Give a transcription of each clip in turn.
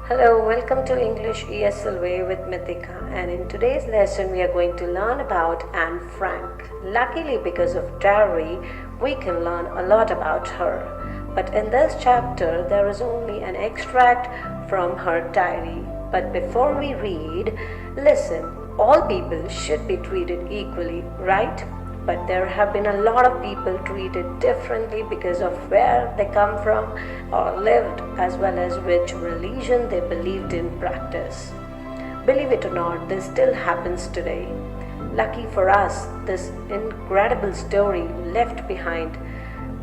Hello, welcome to English ESL Way with Mithika, and in today's lesson we are going to learn about Anne Frank. Luckily, because of diary, we can learn a lot about her. But in this chapter, there is only an extract from her diary. But before we read, listen, all people should be treated equally, right? But there have been a lot of people treated differently because of where they come from or lived, as well as which religion they believed in practice. Believe it or not, this still happens today. Lucky for us, this incredible story left behind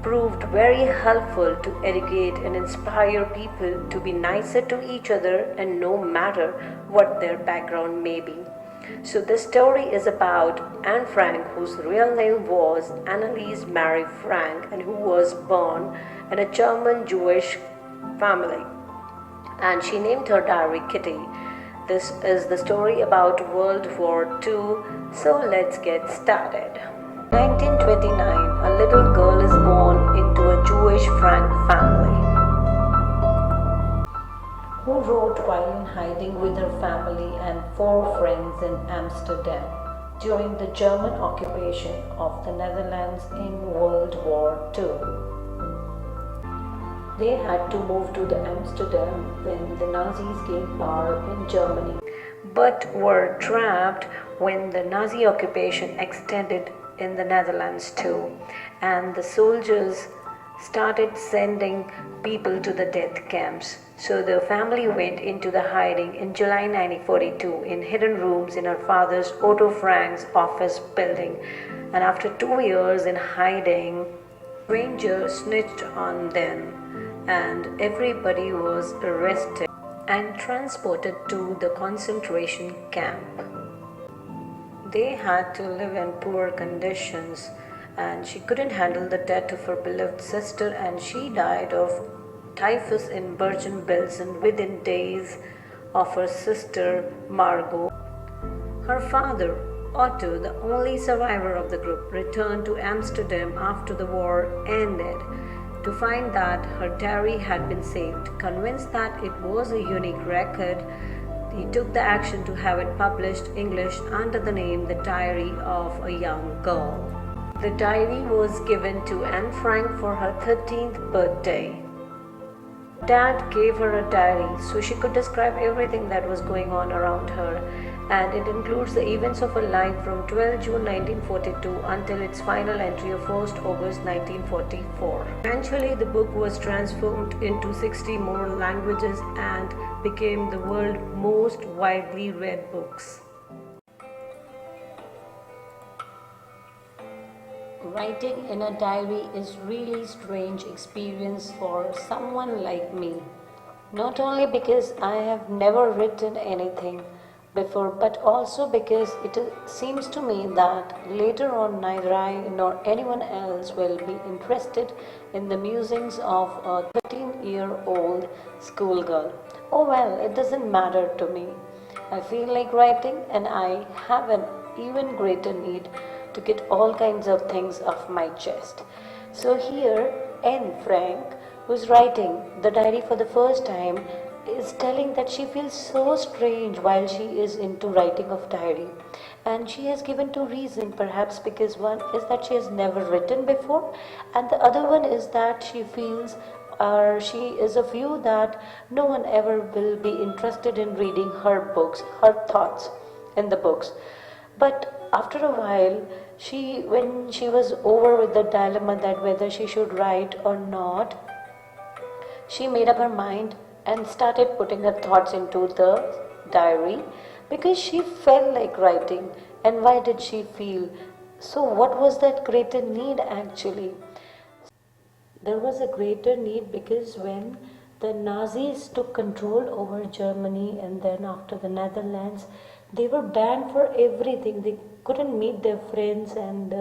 proved very helpful to educate and inspire people to be nicer to each other, and no matter what their background may be. So this story is about Anne Frank, whose real name was Anneliese Marie Frank, and who was born in a German Jewish family. And she named her diary Kitty. This is the story about World War II, so let's get started. 1929, a little girl is born into a Jewish Frank family, who wrote while in hiding with her family and 4 friends in Amsterdam during the German occupation of the Netherlands in World War II. They had to move to the Amsterdam when the Nazis gained power in Germany, but were trapped when the Nazi occupation extended in the Netherlands too, and the soldiers started sending people to the death camps. So the family went into the hiding in July 1942 in hidden rooms in her father's Otto Frank's office building. And after 2 years in hiding, strangers snitched on them and everybody was arrested and transported to the concentration camp. They had to live in poor conditions, and she couldn't handle the death of her beloved sister, and she died of typhus in Bergen-Belsen within days of her sister Margot. Her father, Otto, the only survivor of the group, returned to Amsterdam after the war ended to find that her diary had been saved. Convinced that it was a unique record, he took the action to have it published English under the name The Diary of a Young Girl. The diary was given to Anne Frank for her 13th birthday. Dad gave her a diary so she could describe everything that was going on around her, and it includes the events of her life from 12 June 1942 until its final entry of 1st August 1944. Eventually, the book was transformed into 60 more languages and became the world's most widely read books. Writing in a diary is really strange experience for someone like me. Not only because I have never written anything before, but also because it seems to me that later on neither I nor anyone else will be interested in the musings of a 13-year-old schoolgirl. Oh well, it doesn't matter to me. I feel like writing, and I have an even greater need to get all kinds of things off my chest. So here, Anne Frank, who's writing the diary for the first time, is telling that she feels so strange while she is into writing of diary. And she has given 2 reasons, perhaps because one is that she has never written before, and the other one is that she feels, or she is of view that no one ever will be interested in reading her books, her thoughts in the books. But after a while, when she was over with the dilemma that whether she should write or not, she made up her mind and started putting her thoughts into the diary because she felt like writing. And why did she feel? So what was that greater need actually? There was a greater need because when the Nazis took control over Germany and then after the Netherlands, they were banned for everything. They couldn't meet their friends, and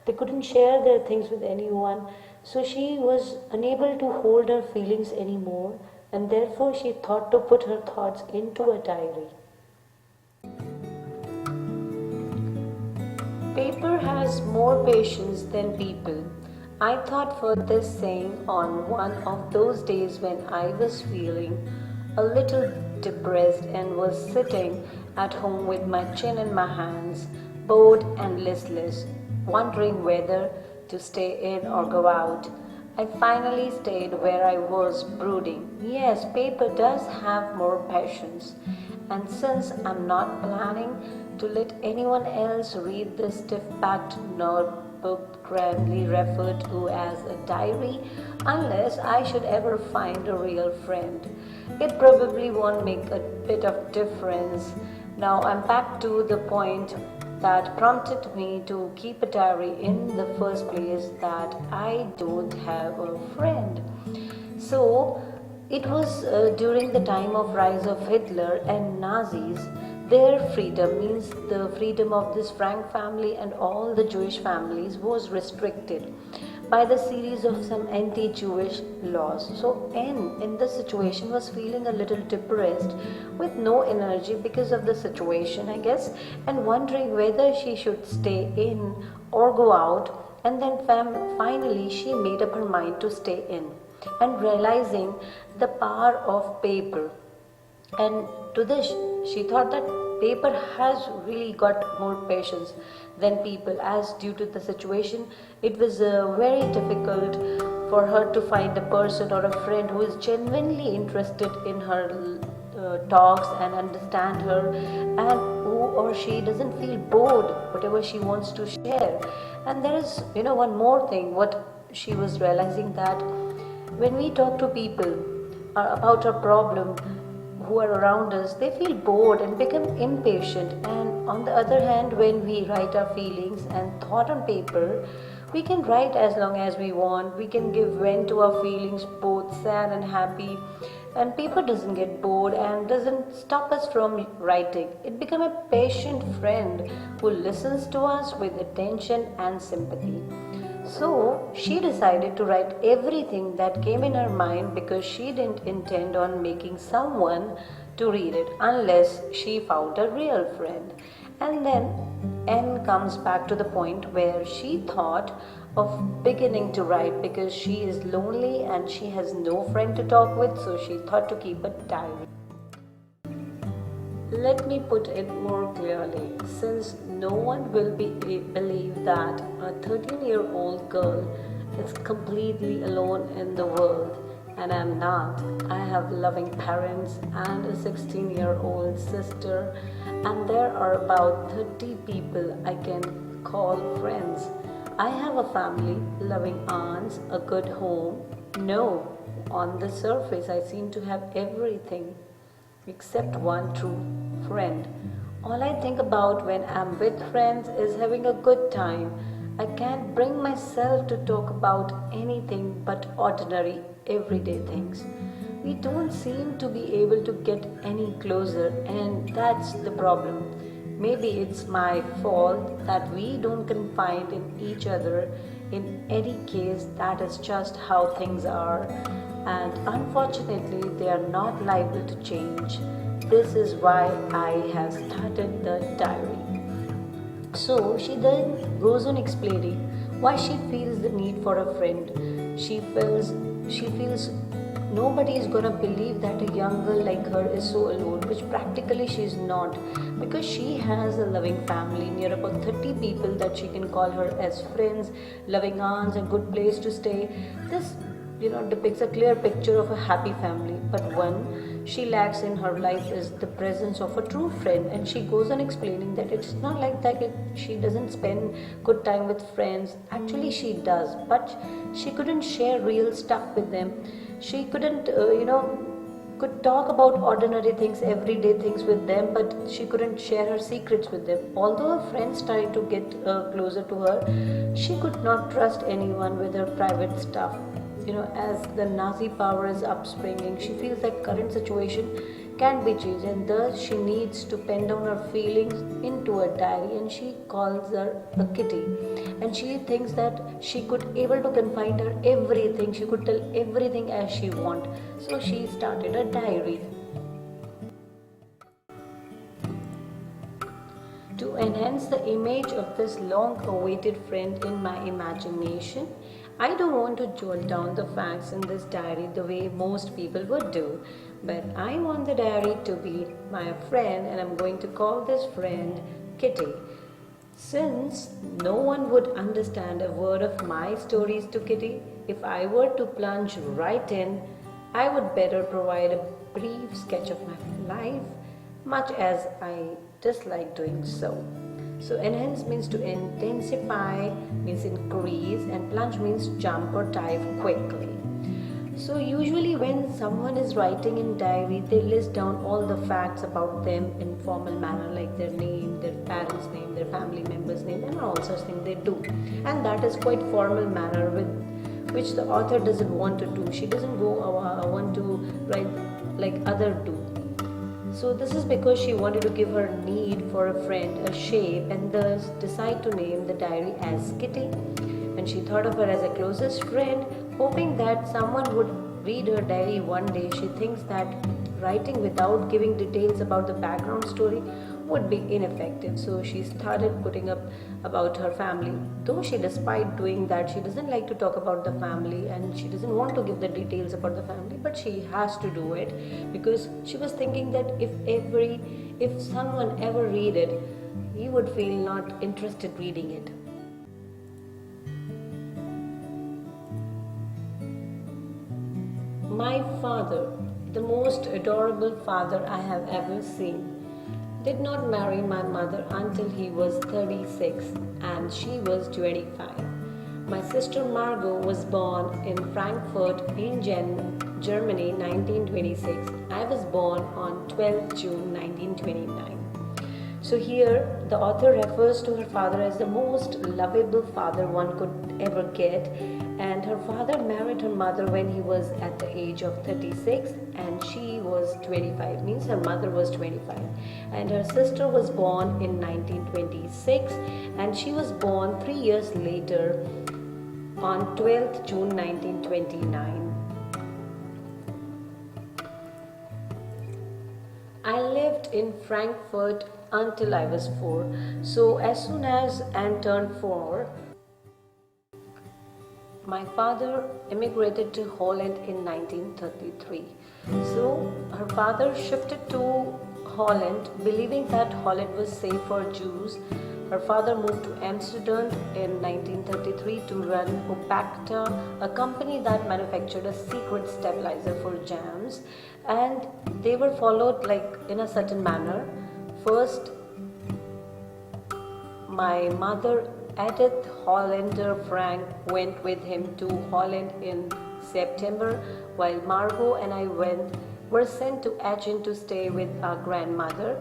they couldn't share their things with anyone. So she was unable to hold her feelings anymore, and therefore she thought to put her thoughts into a diary. Paper has more patience than people. I thought for this saying on one of those days when I was feeling a little depressed, and was sitting at home with my chin in my hands, bored and listless, wondering whether to stay in or go out. I finally stayed where I was, brooding. Yes, paper does have more passions. And since I'm not planning to let anyone else read this stiff packed notebook grandly referred to as a diary, unless I should ever find a real friend, it probably won't make a bit of difference. Now I'm back to the point that prompted me to keep a diary in the first place, that I don't have a friend. So it was during the time of rise of Hitler and Nazis. Their freedom, means the freedom of this Frank family and all the Jewish families, was restricted by the series of some anti-Jewish laws. So Anne in this situation was feeling a little depressed, with no energy because of the situation, I guess, and wondering whether she should stay in or go out. And then finally she made up her mind to stay in, and realizing the power of paper. And to this, she thought that paper has really got more patience than people, as due to the situation, it was very difficult for her to find a person or a friend who is genuinely interested in her talks and understand her, and who or she doesn't feel bored whatever she wants to share. And there is, one more thing what she was realizing, that when we talk to people about a problem who are around us, they feel bored and become impatient. And on the other hand, when we write our feelings and thought on paper, we can write as long as we want. We can give vent to our feelings, both sad and happy. And paper doesn't get bored and doesn't stop us from writing. It becomes a patient friend who listens to us with attention and sympathy. So she decided to write everything that came in her mind, because she didn't intend on making someone to read it unless she found a real friend. And then N comes back to the point where she thought of beginning to write, because she is lonely and she has no friend to talk with, so she thought to keep a diary. Let me put it more clearly, since no one will believe that a 13-year-old girl is completely alone in the world, and I'm not. I have loving parents and a 16-year-old sister, and there are about 30 people I can call friends. I have a family, loving aunts, a good home. No, on the surface I seem to have everything except one true friend. All I think about when I'm with friends is having a good time. I can't bring myself to talk about anything but ordinary, everyday things. We don't seem to be able to get any closer, and that's the problem. Maybe it's my fault that we don't confide in each other. In any case, that is just how things are, and unfortunately, they are not liable to change. This is why I have started the diary. So she then goes on explaining why she feels the need for a friend. She feels nobody is gonna believe that a young girl like her is so alone, which practically she is not, because she has a loving family, near about 30 people that she can call her as friends, loving aunts, a good place to stay. This depicts a clear picture of a happy family. But one she lacks in her life is the presence of a true friend. And she goes on explaining that it's not like that she doesn't spend good time with friends. Actually she does, but she couldn't share real stuff with them. She couldn't could talk about ordinary things, everyday things with them, but she couldn't share her secrets with them. Although her friends tried to get closer to her, she could not trust anyone with her private stuff. As the Nazi power is upspringing, she feels that current situation can be changed, and thus she needs to pen down her feelings into a diary, and she calls her a kitty. And she thinks that she could able to confide her everything, she could tell everything as she want. So she started a diary. To enhance the image of this long awaited friend in my imagination, I don't want to jot down the facts in this diary the way most people would do, but I want the diary to be my friend, and I'm going to call this friend Kitty. Since no one would understand a word of my stories to Kitty, if I were to plunge right in, I would better provide a brief sketch of my life, much as I dislike doing so. So enhance means to intensify, means increase, and plunge means jump or dive quickly. So usually when someone is writing in diary, they list down all the facts about them in formal manner, like their name, their parents' name, their family members' name, and all such things they do. And that is quite formal manner with which the author doesn't want to do. She doesn't go want to write like other do. So this is because she wanted to give her need for a friend a shape, and thus decide to name the diary as Kitty. And she thought of her as a closest friend, hoping that someone would read her diary one day. She thinks that writing without giving details about the background story would be ineffective. So she started putting up about her family. Though she, despite doing that, she doesn't like to talk about the family and she doesn't want to give the details about the family, but she has to do it because she was thinking that if someone ever read it, he would feel not interested reading it. My father, the most adorable father I have ever seen, did not marry my mother until he was 36 and she was 25. My sister Margot was born in Frankfurt in Germany 1926. I was born on 12th June 1929. So here the author refers to her father as the most lovable father one could ever get, and her father married her mother when he was at the age of 36 and she was 25, means her mother was 25, and her sister was born in 1926 and she was born 3 years later on 12th June 1929. I lived in Frankfurt until I was 4. So as soon as Anne turned 4, my father immigrated to Holland in 1933. So her father shifted to Holland, believing that Holland was safe for Jews. Her father moved to Amsterdam in 1933 to run Opacta, a company that manufactured a secret stabilizer for jams, and they were followed like in a certain manner. First, my mother Edith Hollander Frank went with him to Holland in September, while Margot and I were sent to Aachen to stay with our grandmother.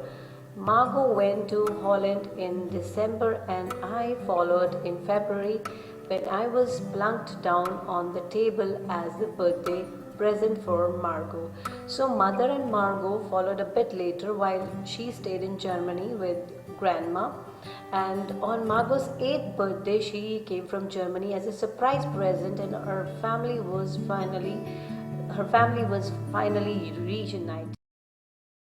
Margot went to Holland in December and I followed in February, when I was plunked down on the table as the birthday present for Margot. So mother and Margot followed a bit later while she stayed in Germany with grandma. And on Margot's 8th birthday, she came from Germany as a surprise present, and her family was finally reunited.